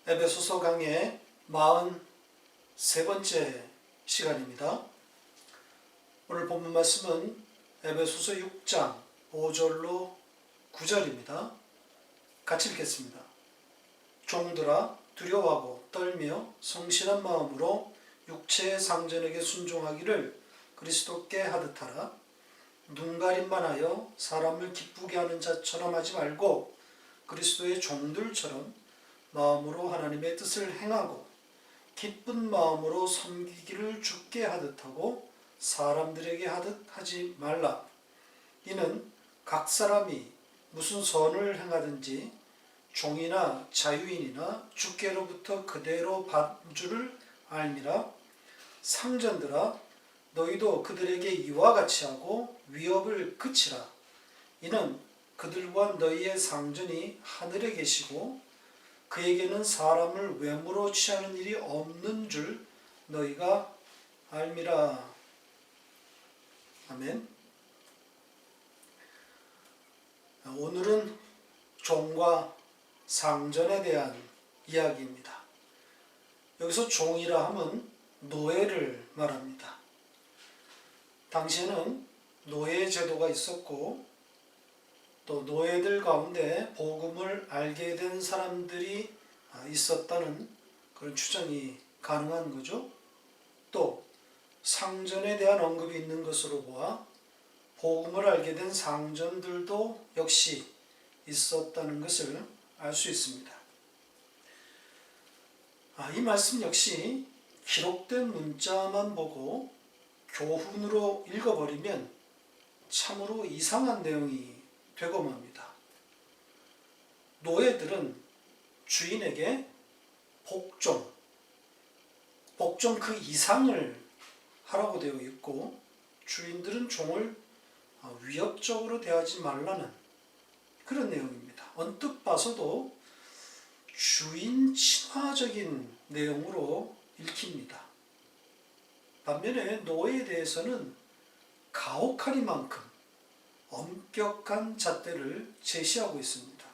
에베소서 강의 43번째 시간입니다. 오늘 본문 말씀은 에베소서 6장 5절로 9절입니다. 같이 읽겠습니다. 종들아 두려워하고 떨며 성실한 마음으로 육체의 상전에게 순종하기를 그리스도께 하듯 하라. 눈가림만 하여 사람을 기쁘게 하는 자처럼 하지 말고 그리스도의 종들처럼 마음으로 하나님의 뜻을 행하고 기쁜 마음으로 섬기기를 주께 하듯 하고 사람들에게 하듯 하지 말라. 이는 각 사람이 무슨 선을 행하든지 종이나 자유인이나 주께로부터 그대로 받은 줄을 알미라. 상전들아 너희도 그들에게 이와 같이 하고 위협을 그치라. 이는 그들과 너희의 상전이 하늘에 계시고 그에게는 사람을 외모로 취하는 일이 없는 줄 너희가 알미라. 아멘. 오늘은 종과 상전에 대한 이야기입니다. 여기서 종이라 함은 노예를 말합니다. 당시에는 노예 제도가 있었고 또 노예들 가운데 복음을 알게 된 사람들이 있었다는 그런 추정이 가능한 거죠. 또 상전에 대한 언급이 있는 것으로 보아 복음을 알게 된 상전들도 역시 있었다는 것을 알 수 있습니다. 이 말씀 역시 기록된 문자만 보고 교훈으로 읽어버리면 참으로 이상한 내용이 되고 맙니다. 노예들은 주인에게 복종 그 이상을 하라고 되어 있고 주인들은 종을 위협적으로 대하지 말라는 그런 내용입니다. 언뜻 봐서도 주인 친화적인 내용으로 읽힙니다. 반면에 노예에 대해서는 가혹하리만큼 엄격한 잣대를 제시하고 있습니다.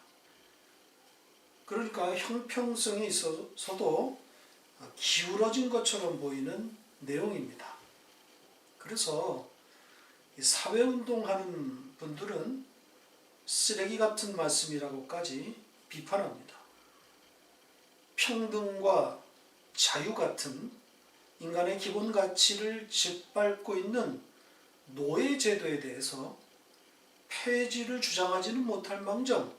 그러니까 형평성에 있어서도 기울어진 것처럼 보이는 내용입니다. 그래서 사회운동하는 분들은 쓰레기 같은 말씀이라고까지 비판합니다. 평등과 자유 같은 인간의 기본 가치를 짓밟고 있는 노예 제도에 대해서 폐지를 주장하지는 못할 망정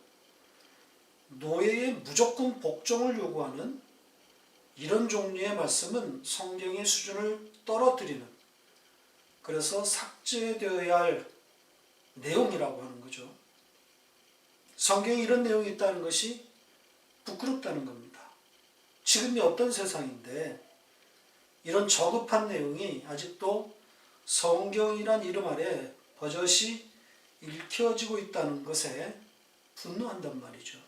노예의 무조건 복종을 요구하는 이런 종류의 말씀은 성경의 수준을 떨어뜨리는 그래서 삭제되어야 할 내용이라고 하는 거죠. 성경에 이런 내용이 있다는 것이 부끄럽다는 겁니다. 지금이 어떤 세상인데 이런 저급한 내용이 아직도 성경이란 이름 아래 버젓이 읽혀지고 있다는 것에 분노한단 말이죠.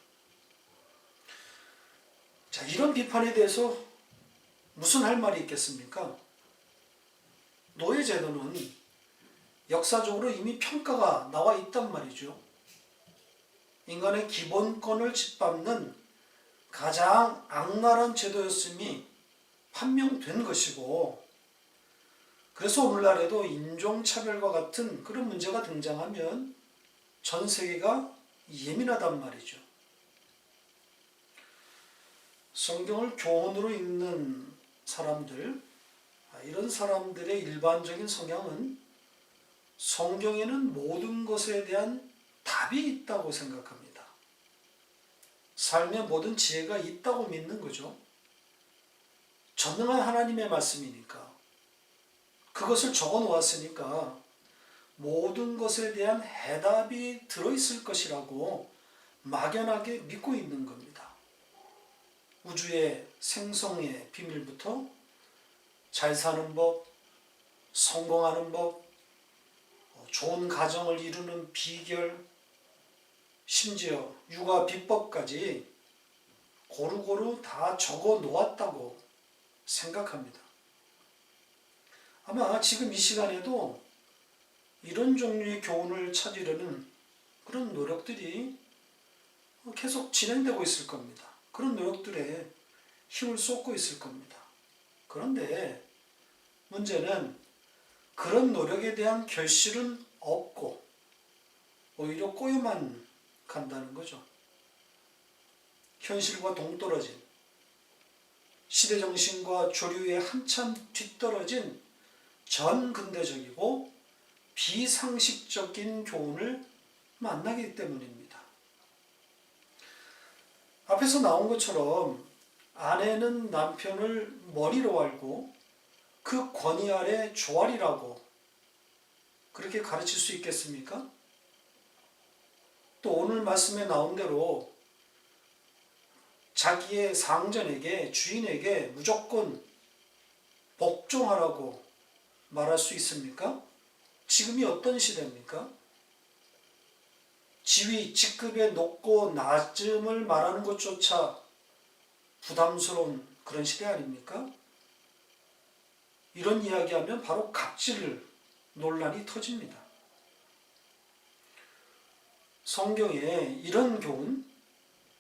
자, 이런 비판에 대해서 무슨 할 말이 있겠습니까? 노예제도는 역사적으로 이미 평가가 나와 있단 말이죠. 인간의 기본권을 짓밟는 가장 악랄한 제도였음이 판명된 것이고 그래서 오늘날에도 인종차별과 같은 그런 문제가 등장하면 전 세계가 예민하단 말이죠. 성경을 교훈으로 읽는 사람들, 이런 사람들의 일반적인 성향은 성경에는 모든 것에 대한 답이 있다고 생각합니다. 삶의 모든 지혜가 있다고 믿는 거죠. 전능한 하나님의 말씀이니까 그것을 적어 놓았으니까 모든 것에 대한 해답이 들어있을 것이라고 막연하게 믿고 있는 겁니다. 우주의 생성의 비밀부터 잘 사는 법, 성공하는 법, 좋은 가정을 이루는 비결, 심지어 육아 비법까지 고루고루 다 적어 놓았다고 생각합니다. 아마 지금 이 시간에도 이런 종류의 교훈을 찾으려는 그런 노력들이 계속 진행되고 있을 겁니다. 그런 노력들에 힘을 쏟고 있을 겁니다. 그런데 문제는 그런 노력에 대한 결실은 없고 오히려 꼬여만 간다는 거죠. 현실과 동떨어진, 시대정신과 조류에 한참 뒤떨어진 전근대적이고 비상식적인 교훈을 만나기 때문입니다. 앞에서 나온 것처럼 아내는 남편을 머리로 알고 그 권위 아래 조아리라고 그렇게 가르칠 수 있겠습니까? 또 오늘 말씀에 나온 대로 자기의 상전에게, 주인에게 무조건 복종하라고 말할 수 있습니까? 지금이 어떤 시대입니까? 지위, 직급의 높고 낮음을 말하는 것조차 부담스러운 그런 시대 아닙니까? 이런 이야기하면 바로 갑질 논란이 터집니다. 성경에 이런 교훈,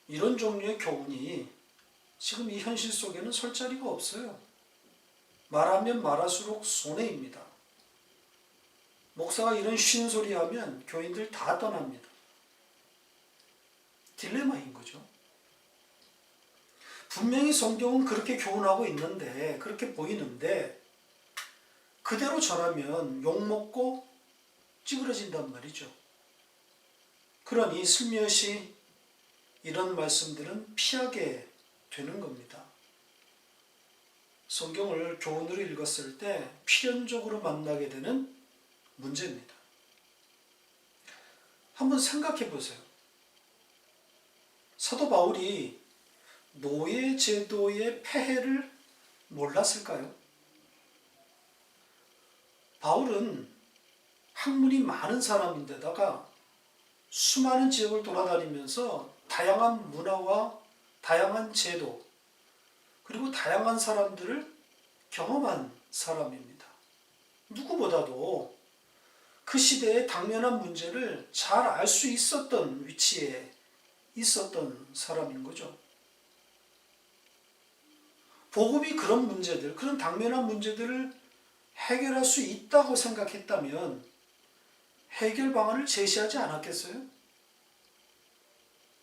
이런 종류의 교훈이 지금 이 현실 속에는 설 자리가 없어요. 말하면 말할수록 손해입니다. 목사가 이런 쉰소리 하면 교인들 다 떠납니다. 딜레마인 거죠. 분명히 성경은 그렇게 교훈하고 있는데, 그렇게 보이는데 그대로 전하면 욕먹고 찌그러진단 말이죠. 그러니 슬며시 이런 말씀들은 피하게 되는 겁니다. 성경을 교훈으로 읽었을 때 필연적으로 만나게 되는 문제입니다. 한번 생각해 보세요. 사도 바울이 노예 제도의 폐해를 몰랐을까요? 바울은 학문이 많은 사람인데다가 수많은 지역을 돌아다니면서 다양한 문화와 다양한 제도 그리고 다양한 사람들을 경험한 사람입니다. 누구보다도 그 시대의 당면한 문제를 잘 알 수 있었던 위치에 있었던 사람인 거죠. 복음이 그런 문제들, 그런 당면한 문제들을 해결할 수 있다고 생각했다면 해결 방안을 제시하지 않았겠어요?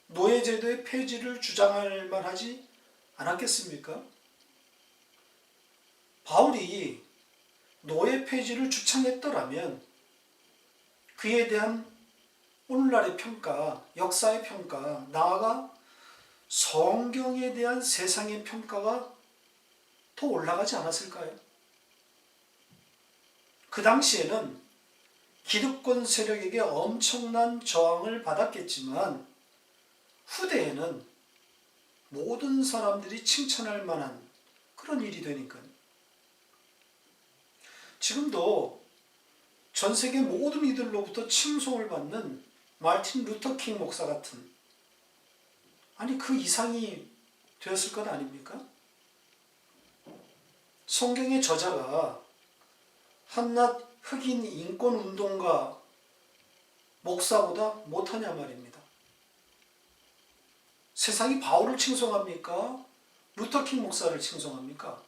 노예제도의 폐지를 주장할 만하지 않았겠습니까? 바울이 노예 폐지를 주창했더라면 그에 대한 오늘날의 평가, 역사의 평가, 나아가 성경에 대한 세상의 평가가 더 올라가지 않았을까요? 그 당시에는 기득권 세력에게 엄청난 저항을 받았겠지만 후대에는 모든 사람들이 칭찬할 만한 그런 일이 되니까요. 지금도 전 세계 모든 이들로부터 칭송을 받는 마틴 루터 킹 목사 같은, 아니 그 이상이 되었을 것 아닙니까? 성경의 저자가 한낱 흑인 인권 운동가 목사보다 못하냐 말입니다. 세상이 바울을 칭송합니까? 루터킹 목사를 칭송합니까?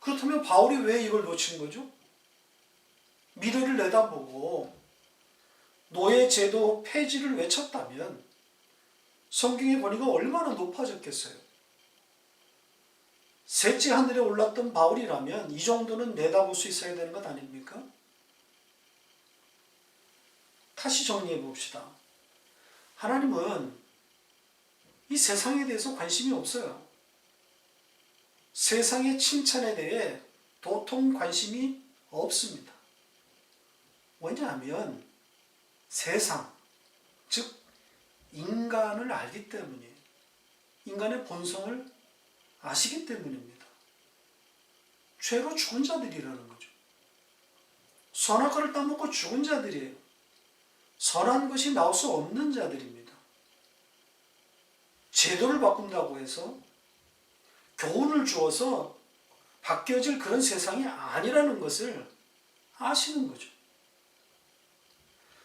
그렇다면 바울이 왜 이걸 놓친 거죠? 미래를 내다보고 노예 제도 폐지를 외쳤다면 성경의 권위가 얼마나 높아졌겠어요? 셋째 하늘에 올랐던 바울이라면 이 정도는 내다볼 수 있어야 되는 것 아닙니까? 다시 정리해 봅시다. 하나님은 이 세상에 대해서 관심이 없어요. 세상의 칭찬에 대해 도통 관심이 없습니다. 왜냐하면 세상, 즉 인간을 알기 때문이에요. 인간의 본성을 아시기 때문입니다. 죄로 죽은 자들이라는 거죠. 선악과를 따먹고 죽은 자들이에요. 선한 것이 나올 수 없는 자들입니다. 제도를 바꾼다고 해서 교훈을 주어서 바뀌어질 그런 세상이 아니라는 것을 아시는 거죠.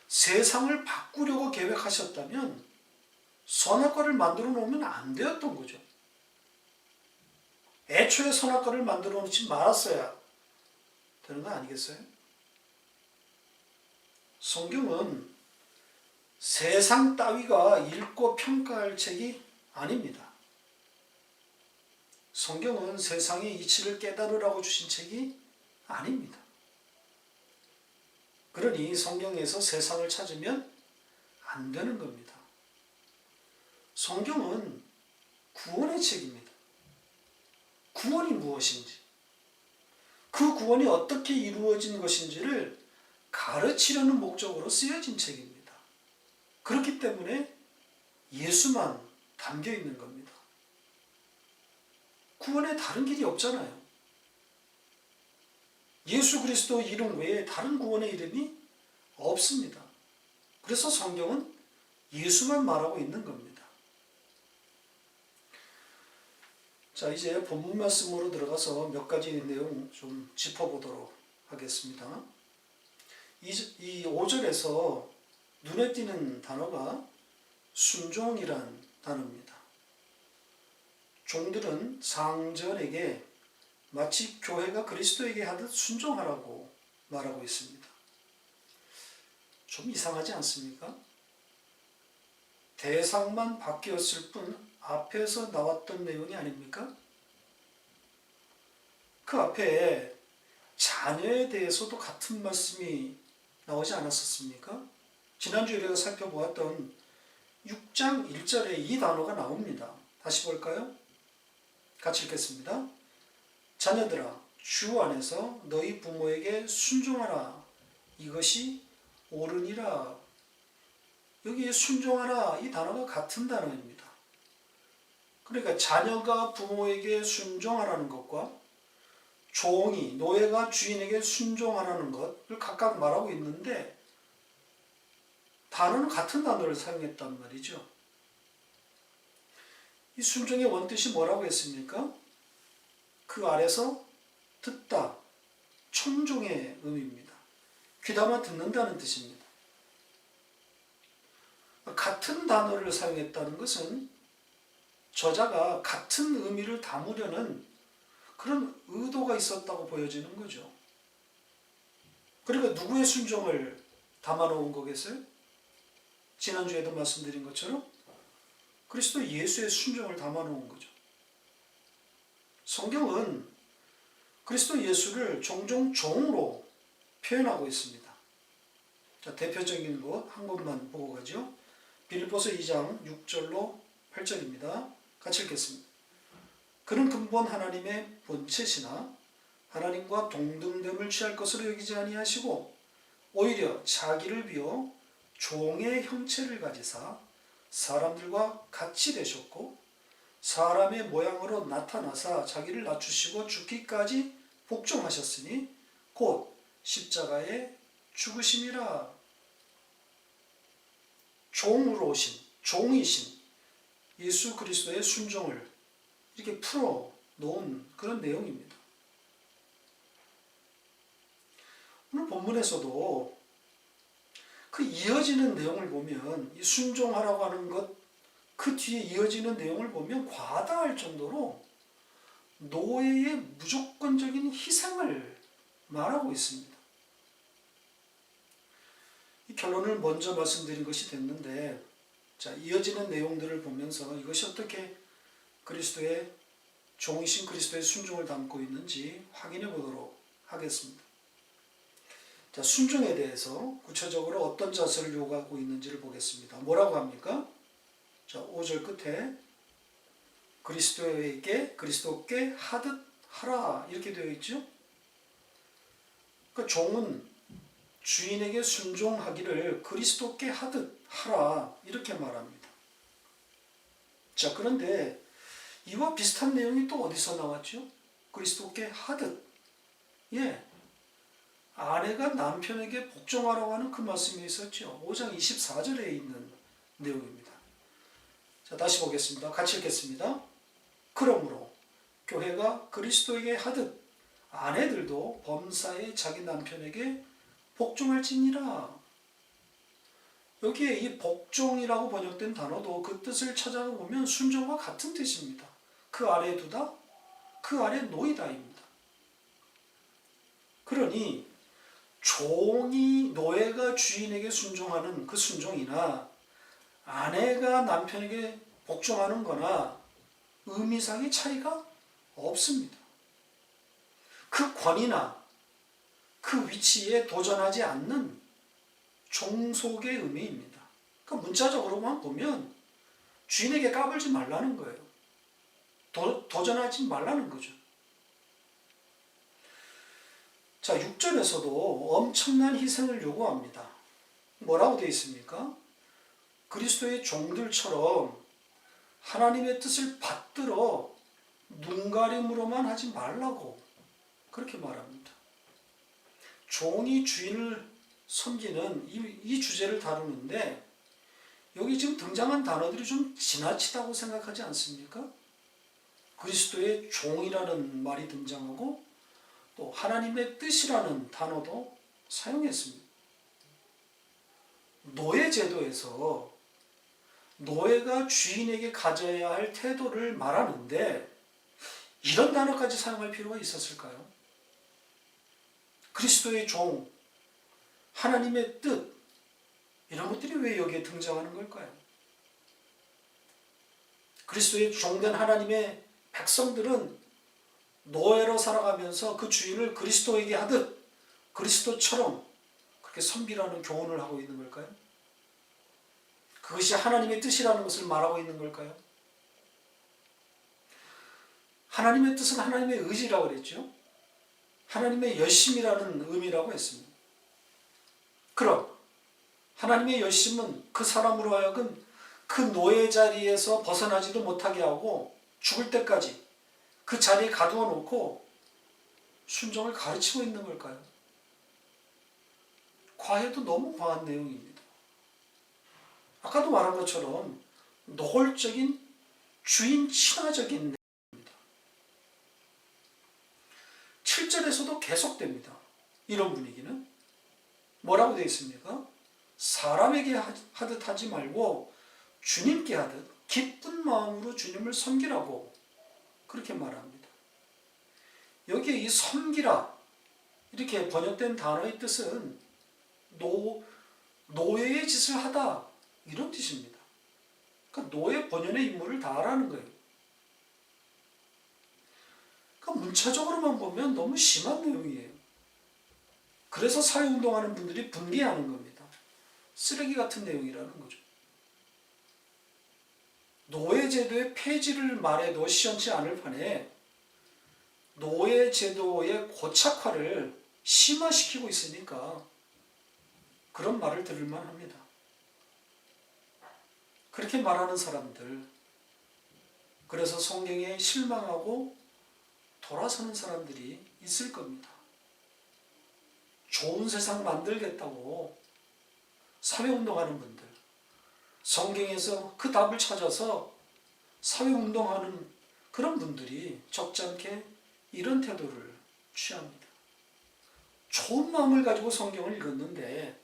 세상을 바꾸려고 계획하셨다면 선악과를 만들어 놓으면 안 되었던 거죠. 애초에 선악과를 만들어 놓지 말았어야 되는 거 아니겠어요? 성경은 세상 따위가 읽고 평가할 책이 아닙니다. 성경은 세상의 이치를 깨달으라고 주신 책이 아닙니다. 그러니 성경에서 세상을 찾으면 안 되는 겁니다. 성경은 구원의 책입니다. 구원이 무엇인지, 그 구원이 어떻게 이루어진 것인지를 가르치려는 목적으로 쓰여진 책입니다. 그렇기 때문에 예수만 담겨 있는 겁니다. 구원에 다른 길이 없잖아요. 예수 그리스도 이름 외에 다른 구원의 이름이 없습니다. 그래서 성경은 예수만 말하고 있는 겁니다. 자, 이제 본문 말씀으로 들어가서 몇 가지 내용 좀 짚어보도록 하겠습니다. 이 5절에서 눈에 띄는 단어가 순종이란 단어입니다. 종들은 상전에게 마치 교회가 그리스도에게 하듯 순종하라고 말하고 있습니다. 좀 이상하지 않습니까? 대상만 바뀌었을 뿐 앞에서 나왔던 내용이 아닙니까? 그 앞에 자녀에 대해서도 같은 말씀이 나오지 않았었습니까? 지난주에 우리가 살펴보았던 6장 1절에 이 단어가 나옵니다. 다시 볼까요? 같이 읽겠습니다. 자녀들아, 주 안에서 너희 부모에게 순종하라. 이것이 옳으니라. 여기 순종하라 이 단어가 같은 단어입니다. 그러니까 자녀가 부모에게 순종하라는 것과 종이, 노예가 주인에게 순종하라는 것을 각각 말하고 있는데 단어는 같은 단어를 사용했단 말이죠. 이 순종의 원뜻이 뭐라고 했습니까? 그 아래서 듣다, 청종의 의미입니다. 귀담아 듣는다는 뜻입니다. 같은 단어를 사용했다는 것은 저자가 같은 의미를 담으려는 그런 의도가 있었다고 보여지는 거죠. 그러니까 누구의 순종을 담아놓은 거겠어요? 지난주에도 말씀드린 것처럼 그리스도 예수의 순종을 담아놓은 거죠. 성경은 그리스도 예수를 종종 종으로 표현하고 있습니다. 자, 대표적인 것 한 것만 보고 가죠. 빌립보서 2장 6절로 8절입니다. 같이 읽겠습니다. 그는 근본 하나님의 본체시나 하나님과 동등됨을 취할 것으로 여기지 아니하시고 오히려 자기를 비워 종의 형체를 가지사 사람들과 같이 되셨고 사람의 모양으로 나타나사 자기를 낮추시고 죽기까지 복종하셨으니 곧 십자가에 죽으심이라. 종으로 오신, 종이신 예수 그리스도의 순종을 이렇게 풀어 놓은 그런 내용입니다. 오늘 본문에서도 그 이어지는 내용을 보면 이 순종하라고 하는 것, 그 뒤에 이어지는 내용을 보면 과다할 정도로 노예의 무조건적인 희생을 말하고 있습니다. 이 결론을 먼저 말씀드린 것이 됐는데, 자, 이어지는 내용들을 보면서 이것이 어떻게 그리스도의 종이신 그리스도의 순종을 담고 있는지 확인해 보도록 하겠습니다. 자, 순종에 대해서 구체적으로 어떤 자세를 요구하고 있는지를 보겠습니다. 뭐라고 합니까? 자, 5절 끝에 그리스도께 하듯 하라 이렇게 되어 있죠. 그러니까 종은 주인에게 순종하기를 그리스도께 하듯 하라 이렇게 말합니다. 자, 그런데 이와 비슷한 내용이 또 어디서 나왔죠? 그리스도께 하듯. 예. 아내가 남편에게 복종하라고 하는 그 말씀이 있었죠. 5장 24절에 있는 내용입니다. 자, 다시 보겠습니다. 같이 읽겠습니다. 그러므로 교회가 그리스도에게 하듯 아내들도 범사에 자기 남편에게 복종할지니라. 여기에 이 복종이라고 번역된 단어도 그 뜻을 찾아보면 순종과 같은 뜻입니다. 그 아래에 두다, 그 아래 노이다입니다. 그러니 종이 노예가 주인에게 순종하는 그 순종이나 아내가 남편에게 복종하는 거나 의미상의 차이가 없습니다. 그 권위나 그 위치에 도전하지 않는 종속의 의미입니다. 그러니까 문자적으로만 보면 주인에게 까불지 말라는 거예요. 도전하지 말라는 거죠. 자, 6절에서도 엄청난 희생을 요구합니다. 뭐라고 되어 있습니까? 그리스도의 종들처럼 하나님의 뜻을 받들어 눈가림으로만 하지 말라고 그렇게 말합니다. 종이 주인을 섬기는 이 주제를 다루는데 여기 지금 등장한 단어들이 좀 지나치다고 생각하지 않습니까? 그리스도의 종이라는 말이 등장하고 또 하나님의 뜻이라는 단어도 사용했습니다. 노예 제도에서 노예가 주인에게 가져야 할 태도를 말하는데 이런 단어까지 사용할 필요가 있었을까요? 그리스도의 종, 하나님의 뜻, 이런 것들이 왜 여기에 등장하는 걸까요? 그리스도의 종된 하나님의 백성들은 노예로 살아가면서 그 주인을 그리스도에게 하듯 그리스도처럼 그렇게 섬기라는 교훈을 하고 있는 걸까요? 그것이 하나님의 뜻이라는 것을 말하고 있는 걸까요? 하나님의 뜻은 하나님의 의지라고 그랬죠. 하나님의 열심이라는 의미라고 했습니다. 그럼 하나님의 열심은 그 사람으로 하여금 그 노예 자리에서 벗어나지도 못하게 하고 죽을 때까지 그 자리에 가두어 놓고 순종을 가르치고 있는 걸까요? 과해도 너무 과한 내용입니다. 아까도 말한 것처럼 노골적인 주인 친화적인 내용입니다. 7절에서도 계속됩니다. 이런 분위기는 뭐라고 되어 있습니까? 사람에게 하듯 하지 말고 주님께 하듯 기쁜 마음으로 주님을 섬기라고 그렇게 말합니다. 여기에 이 섬기라 이렇게 번역된 단어의 뜻은 노예의 짓을 하다 이런 뜻입니다. 그러니까 노예 본연의 임무를 다하라는 거예요. 그러니까 문자적으로만 보면 너무 심한 내용이에요. 그래서 사회운동하는 분들이 분개하는 겁니다. 쓰레기 같은 내용이라는 거죠. 노예제도의 폐지를 말해도 시원치 않을 판에 노예제도의 고착화를 심화시키고 있으니까 그런 말을 들을만 합니다. 그렇게 말하는 사람들, 그래서 성경에 실망하고 돌아서는 사람들이 있을 겁니다. 좋은 세상 만들겠다고 사회운동하는 분들, 성경에서 그 답을 찾아서 사회운동하는 그런 분들이 적지 않게 이런 태도를 취합니다. 좋은 마음을 가지고 성경을 읽었는데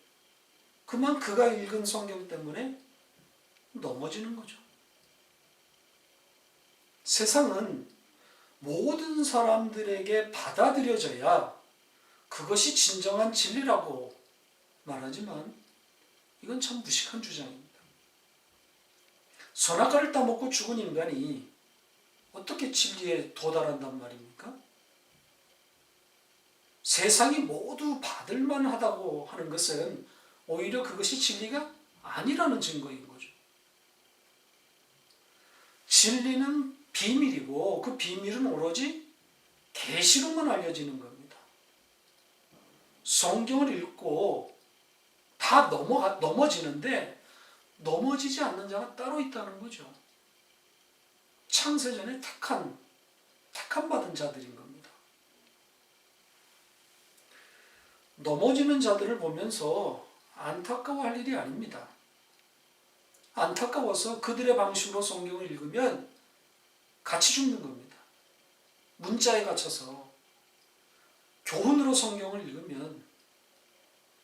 그만 그가 읽은 성경 때문에 넘어지는 거죠. 세상은 모든 사람들에게 받아들여져야 그것이 진정한 진리라고 말하지만 이건 참 무식한 주장입니다. 선악과를 따먹고 죽은 인간이 어떻게 진리에 도달한단 말입니까? 세상이 모두 받을만 하다고 하는 것은 오히려 그것이 진리가 아니라는 증거인 거죠. 진리는 비밀이고 그 비밀은 오로지 계시로만 알려지는 겁니다. 성경을 읽고 다 넘어지는데 넘어지지 않는 자가 따로 있다는 거죠. 창세전에 택한 받은 자들인 겁니다. 넘어지는 자들을 보면서 안타까워할 일이 아닙니다. 안타까워서 그들의 방식으로 성경을 읽으면 같이 죽는 겁니다. 문자에 갇혀서 교훈으로 성경을 읽으면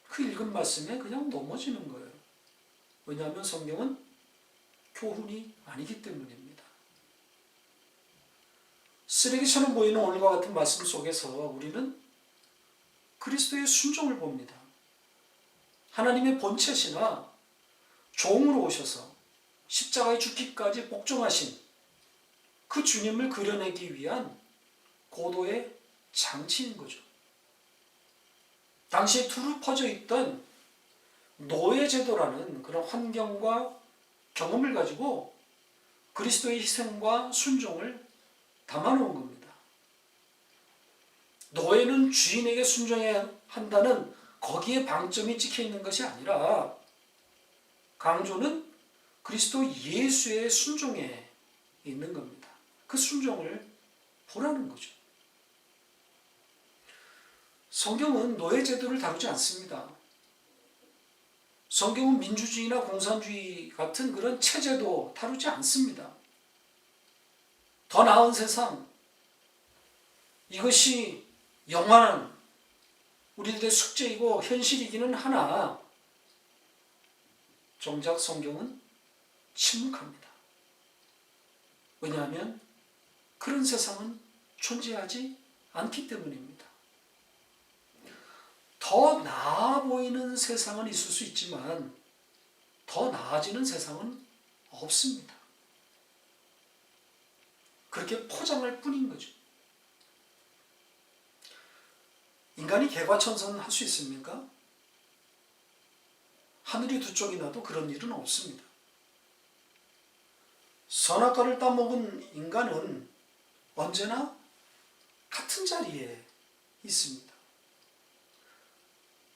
그 읽은 말씀에 그냥 넘어지는 거예요. 왜냐하면 성경은 교훈이 아니기 때문입니다. 쓰레기처럼 보이는 오늘과 같은 말씀 속에서 우리는 그리스도의 순종을 봅니다. 하나님의 본체시나 종으로 오셔서 십자가에 죽기까지 복종하신 그 주님을 그려내기 위한 고도의 장치인 거죠. 당시에 두루 퍼져 있던 노예제도라는 그런 환경과 경험을 가지고 그리스도의 희생과 순종을 담아놓은 겁니다. 노예는 주인에게 순종해야 한다는 거기에 방점이 찍혀 있는 것이 아니라 강조는 그리스도 예수의 순종에 있는 겁니다. 그 순종을 보라는 거죠. 성경은 노예제도를 다루지 않습니다. 성경은 민주주의나 공산주의 같은 그런 체제도 다루지 않습니다. 더 나은 세상, 이것이 영원한 우리들의 숙제이고 현실이기는 하나 정작 성경은 침묵합니다. 왜냐하면 그런 세상은 존재하지 않기 때문입니다. 더 나아 보이는 세상은 있을 수 있지만 더 나아지는 세상은 없습니다. 그렇게 포장할 뿐인 거죠. 인간이 개과천선할 수 있습니까? 하늘이 두 쪽이 나도 그런 일은 없습니다. 선악과를 따먹은 인간은 언제나 같은 자리에 있습니다.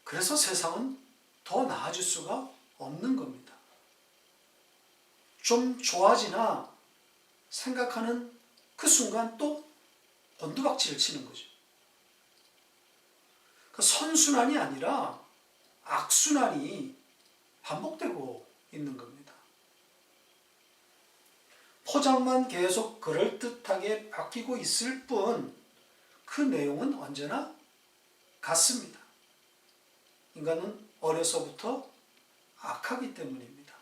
그래서 세상은 더 나아질 수가 없는 겁니다. 좀 좋아지나 생각하는 그 순간 또 곤두박질을 치는 거죠. 선순환이 아니라 악순환이 반복되고 있는 겁니다. 포장만 계속 그럴듯하게 바뀌고 있을 뿐 그 내용은 언제나 같습니다. 인간은 어려서부터 악하기 때문입니다.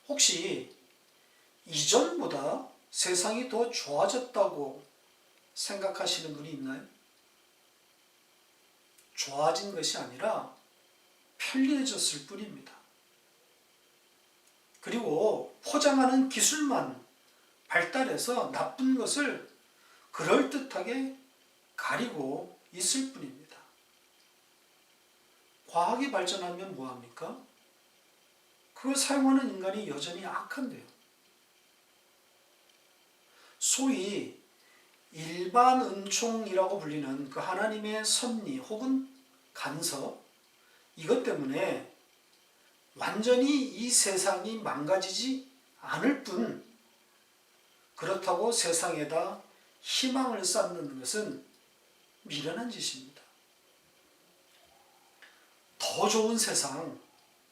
혹시 이전보다 세상이 더 좋아졌다고 생각하시는 분이 있나요? 좋아진 것이 아니라 편리해졌을 뿐입니다. 그리고 포장하는 기술만 발달해서 나쁜 것을 그럴듯하게 가리고 있을 뿐입니다. 과학이 발전하면 뭐합니까? 그걸 사용하는 인간이 여전히 악한데요. 소위 일반 은총이라고 불리는 그 하나님의 섭리 혹은 간섭, 이것 때문에 완전히 이 세상이 망가지지 않을 뿐 그렇다고 세상에다 희망을 쌓는 것은 미련한 짓입니다. 더 좋은 세상,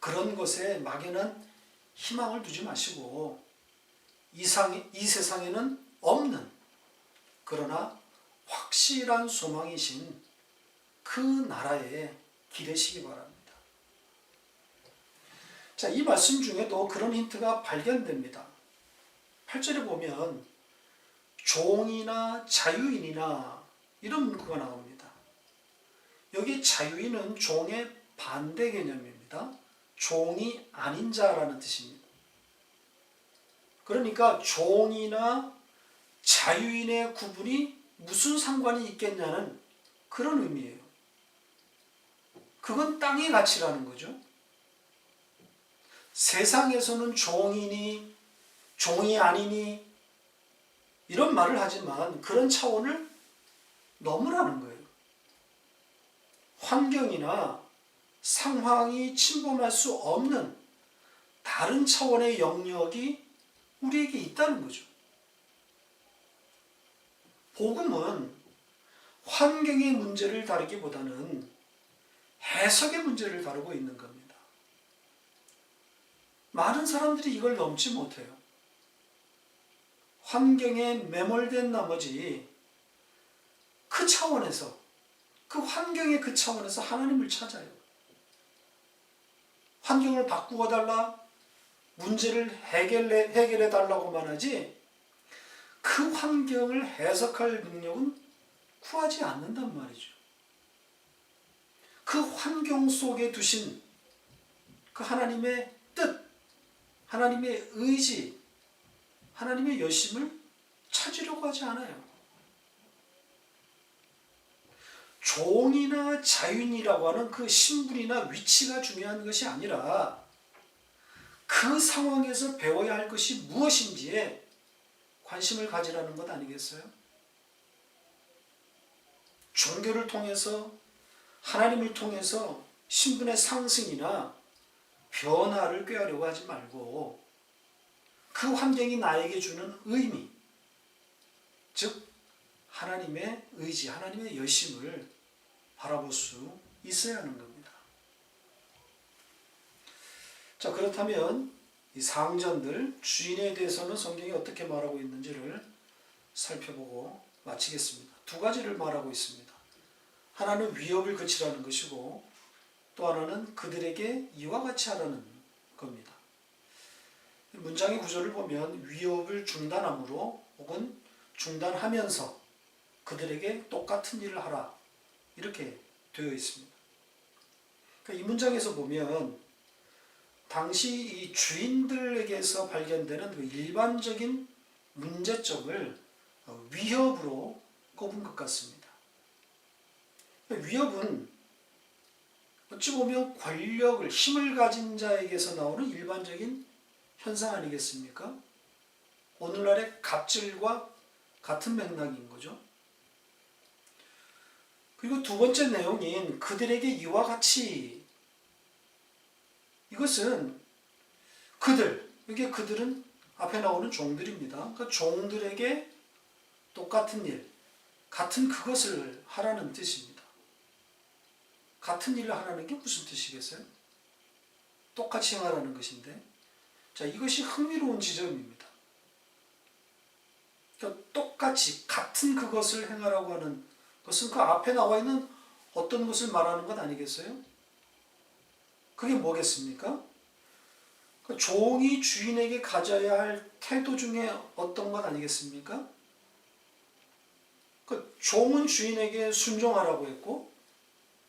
그런 것에 막연한 희망을 두지 마시고 이 세상에는 없는 그러나 확실한 소망이신 그 나라에 기대시기 바랍니다. 자, 이 말씀 중에도 그런 힌트가 발견됩니다. 8절에 보면 종이나 자유인이나 이런 문구가 나옵니다. 여기 자유인은 종의 반대 개념입니다. 종이 아닌 자라는 뜻입니다. 그러니까 종이나 자유인의 구분이 무슨 상관이 있겠냐는 그런 의미예요. 그건 땅의 가치라는 거죠. 세상에서는 종이니 종이 아니니 이런 말을 하지만 그런 차원을 넘으라는 거예요. 환경이나 상황이 침범할 수 없는 다른 차원의 영역이 우리에게 있다는 거죠. 복음은 환경의 문제를 다루기보다는 해석의 문제를 다루고 있는 겁니다. 많은 사람들이 이걸 넘지 못해요. 환경에 매몰된 나머지 그 차원에서, 그 환경의 그 차원에서 하나님을 찾아요. 환경을 바꾸어 달라, 문제를 해결해 달라고만 하지 그 환경을 해석할 능력은 구하지 않는단 말이죠. 그 환경 속에 두신 그 하나님의 뜻, 하나님의 의지, 하나님의 열심을 찾으려고 하지 않아요. 종이나 자유인이라고 하는 그 신분이나 위치가 중요한 것이 아니라 그 상황에서 배워야 할 것이 무엇인지에 관심을 가지라는 것 아니겠어요? 종교를 통해서 하나님을 통해서 신분의 상승이나 변화를 꾀하려고 하지 말고 그 환경이 나에게 주는 의미, 즉 하나님의 의지, 하나님의 열심을 바라볼 수 있어야 하는 겁니다. 자, 그렇다면 이 상전들, 주인에 대해서는 성경이 어떻게 말하고 있는지를 살펴보고 마치겠습니다. 두 가지를 말하고 있습니다. 하나는 위협을 그치라는 것이고 또 하나는 그들에게 이와 같이 하라는 겁니다. 문장의 구조를 보면 위협을 중단함으로 혹은 중단하면서 그들에게 똑같은 일을 하라 이렇게 되어 있습니다. 그러니까 이 문장에서 보면 당시 이 주인들에게서 발견되는 그 일반적인 문제점을 위협으로 꼽은 것 같습니다. 위협은 어찌 보면 권력을, 힘을 가진 자에게서 나오는 일반적인 현상 아니겠습니까? 오늘날의 갑질과 같은 맥락인 거죠. 그리고 두 번째 내용인 그들에게 이와 같이, 이것은 이게 그들은 앞에 나오는 종들입니다. 그러니까 종들에게 똑같은 일, 같은 그것을 하라는 뜻입니다. 같은 일을 하라는 게 무슨 뜻이겠어요? 똑같이 행하라는 것인데, 자, 이것이 흥미로운 지점입니다. 그러니까 똑같이 같은 그것을 행하라고 하는 것은 그 앞에 나와 있는 어떤 것을 말하는 것 아니겠어요? 그게 뭐겠습니까? 그 종이 주인에게 가져야 할 태도 중에 어떤 것 아니겠습니까? 그 종은 주인에게 순종하라고 했고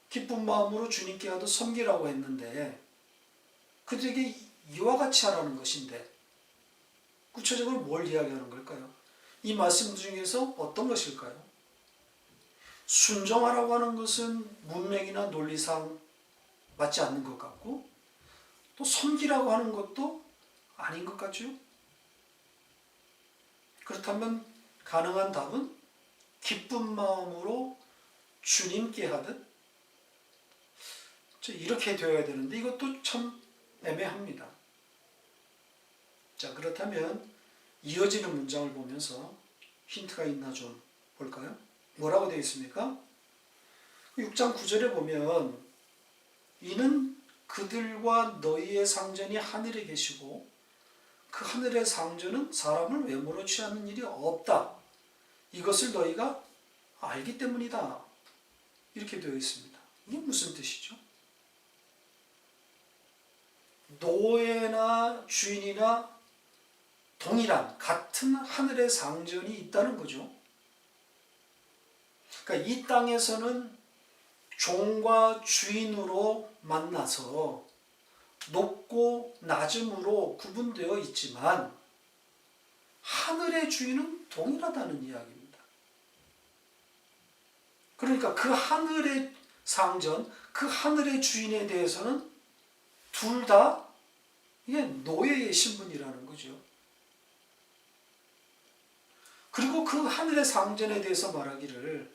기쁜 마음으로 주님께 하도 섬기라고 했는데 그들에게 이와 같이 하라는 것인데 구체적으로 뭘 이야기하는 걸까요? 이 말씀 중에서 어떤 것일까요? 순종하라고 하는 것은 문맥이나 논리상 맞지 않는 것 같고 또 섬기라고 하는 것도 아닌 것 같죠? 그렇다면 가능한 답은 기쁜 마음으로 주님께 하듯 이렇게 되어야 되는데 이것도 참 애매합니다. 자, 그렇다면 이어지는 문장을 보면서 힌트가 있나 좀 볼까요? 뭐라고 되어 있습니까? 6장 9절에 보면 이는 그들과 너희의 상전이 하늘에 계시고 그 하늘의 상전은 사람을 외모로 취하는 일이 없다. 이것을 너희가 알기 때문이다. 이렇게 되어 있습니다. 이게 무슨 뜻이죠? 노예나 주인이나 동일한 같은 하늘의 상전이 있다는 거죠. 그러니까 이 땅에서는 종과 주인으로 만나서 높고 낮음으로 구분되어 있지만 하늘의 주인은 동일하다는 이야기입니다. 그러니까 그 하늘의 상전, 그 하늘의 주인에 대해서는 둘 다 이게 노예의 신분이라는 거죠. 그리고 그 하늘의 상전에 대해서 말하기를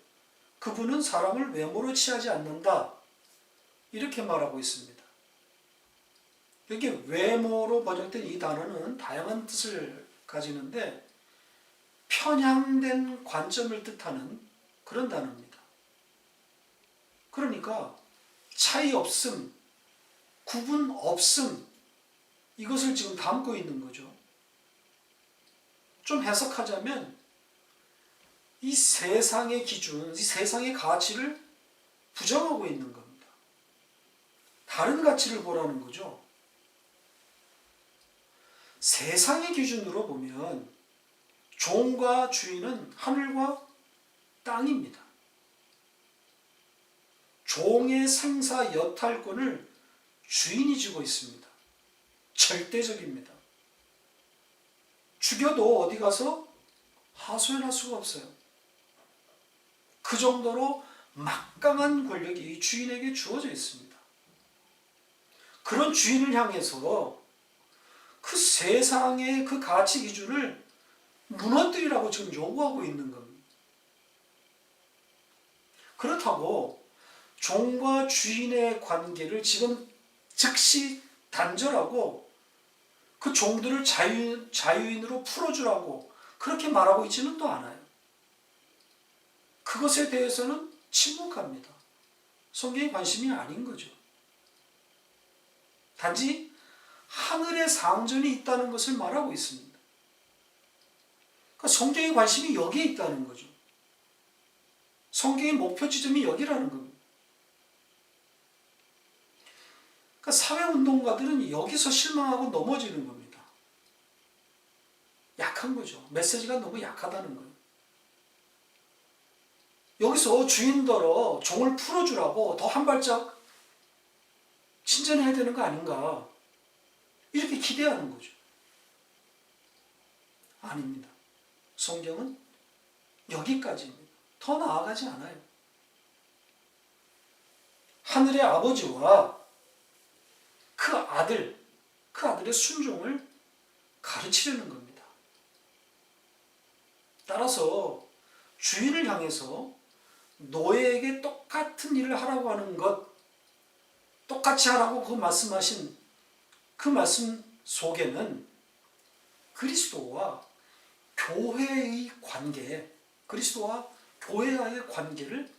그분은 사람을 외모로 취하지 않는다. 이렇게 말하고 있습니다. 여기 외모로 번역된 이 단어는 다양한 뜻을 가지는데 편향된 관점을 뜻하는 그런 단어입니다. 그러니까 차이 없음, 구분 없음, 이것을 지금 담고 있는 거죠. 좀 해석하자면 이 세상의 기준, 이 세상의 가치를 부정하고 있는 겁니다. 다른 가치를 보라는 거죠. 세상의 기준으로 보면 종과 주인은 하늘과 땅입니다. 종의 생사 여탈권을 주인이 쥐고 있습니다. 절대적입니다. 죽여도 어디 가서 하소연할 수가 없어요. 그 정도로 막강한 권력이 주인에게 주어져 있습니다. 그런 주인을 향해서 그 세상의 그 가치 기준을 무너뜨리라고 지금 요구하고 있는 겁니다. 그렇다고 종과 주인의 관계를 지금 즉시 단절하고 그 종들을 자유인으로 풀어주라고 그렇게 말하고 있지는 또 않아요. 그것에 대해서는 침묵합니다. 성경의 관심이 아닌 거죠. 단지 하늘의 상전이 있다는 것을 말하고 있습니다. 그러니까 성경의 관심이 여기에 있다는 거죠. 성경의 목표 지점이 여기라는 겁니다. 그러니까 사회운동가들은 여기서 실망하고 넘어지는 겁니다. 약한 거죠. 메시지가 너무 약하다는 거예요. 여기서 주인더러 종을 풀어주라고 더 한 발짝 친전해야 되는 거 아닌가, 이렇게 기대하는 거죠. 아닙니다. 성경은 여기까지입니다. 더 나아가지 않아요. 하늘의 아버지와 그 아들의 순종을 가르치려는 겁니다. 따라서 주인을 향해서 노예에게 똑같은 일을 하라고 하는 것, 똑같이 하라고 그 말씀하신 그 말씀 속에는 그리스도와 교회의 관계, 그리스도와 교회와의 관계를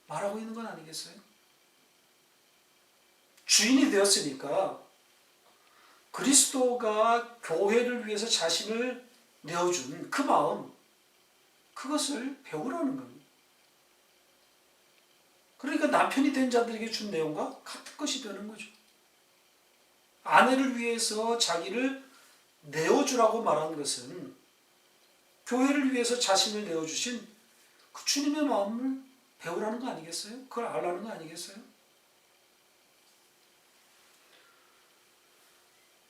말하고 있는 건 아니겠어요? 주인이 되었으니까 그리스도가 교회를 위해서 자신을 내어준 그 마음, 그것을 배우라는 겁니다. 그러니까 남편이 된 자들에게 준 내용과 같은 것이 되는 거죠. 아내를 위해서 자기를 내어주라고 말한 것은 교회를 위해서 자신을 내어주신 그 주님의 마음을 배우라는 거 아니겠어요? 그걸 알라는 거 아니겠어요?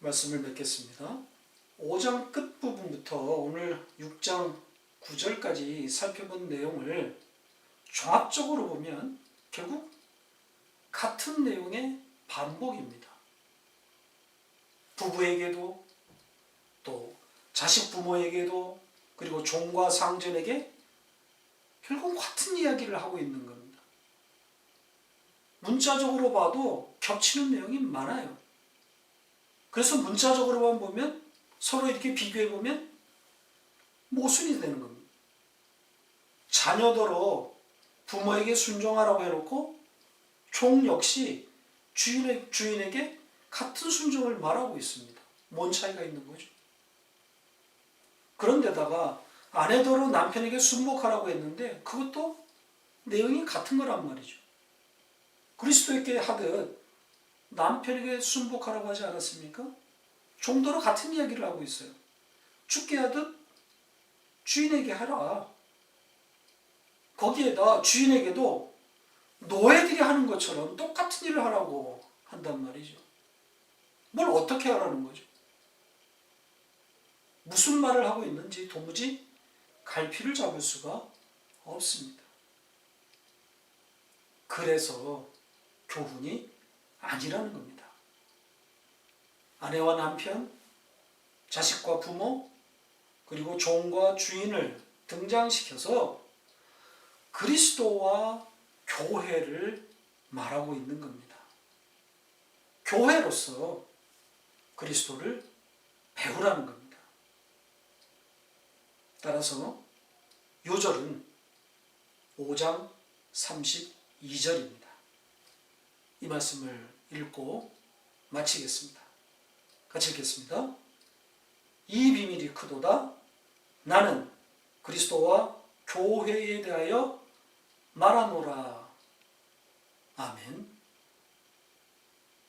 말씀을 맺겠습니다. 5장 끝부분부터 오늘 6장 9절까지 살펴본 내용을 종합적으로 보면 결국 같은 내용의 반복입니다. 부부에게도, 또 자식 부모에게도, 그리고 종과 상전에게 결국 같은 이야기를 하고 있는 겁니다. 문자적으로 봐도 겹치는 내용이 많아요. 그래서 문자적으로만 보면, 서로 이렇게 비교해 보면 모순이 되는 겁니다. 자녀더러 부모에게 순종하라고 해놓고 종 역시 주인에게 같은 순종을 말하고 있습니다. 뭔 차이가 있는 거죠? 그런데다가 아내더러 남편에게 순복하라고 했는데 그것도 내용이 같은 거란 말이죠. 그리스도에게 하듯 남편에게 순복하라고 하지 않았습니까? 종더러 같은 이야기를 하고 있어요. 죽게 하듯 주인에게 하라. 거기에다 주인에게도 노예들이 하는 것처럼 똑같은 일을 하라고 한단 말이죠. 뭘 어떻게 하라는 거죠? 무슨 말을 하고 있는지 도무지 갈피를 잡을 수가 없습니다. 그래서 교훈이 아니라는 겁니다. 아내와 남편, 자식과 부모, 그리고 종과 주인을 등장시켜서 그리스도와 교회를 말하고 있는 겁니다. 교회로서 그리스도를 배우라는 겁니다. 따라서 요절은 5장 32절입니다. 이 말씀을 읽고 마치겠습니다. 같이 읽겠습니다. 이 비밀이 크도다. 나는 그리스도와 교회에 대하여 말하노라. 아멘.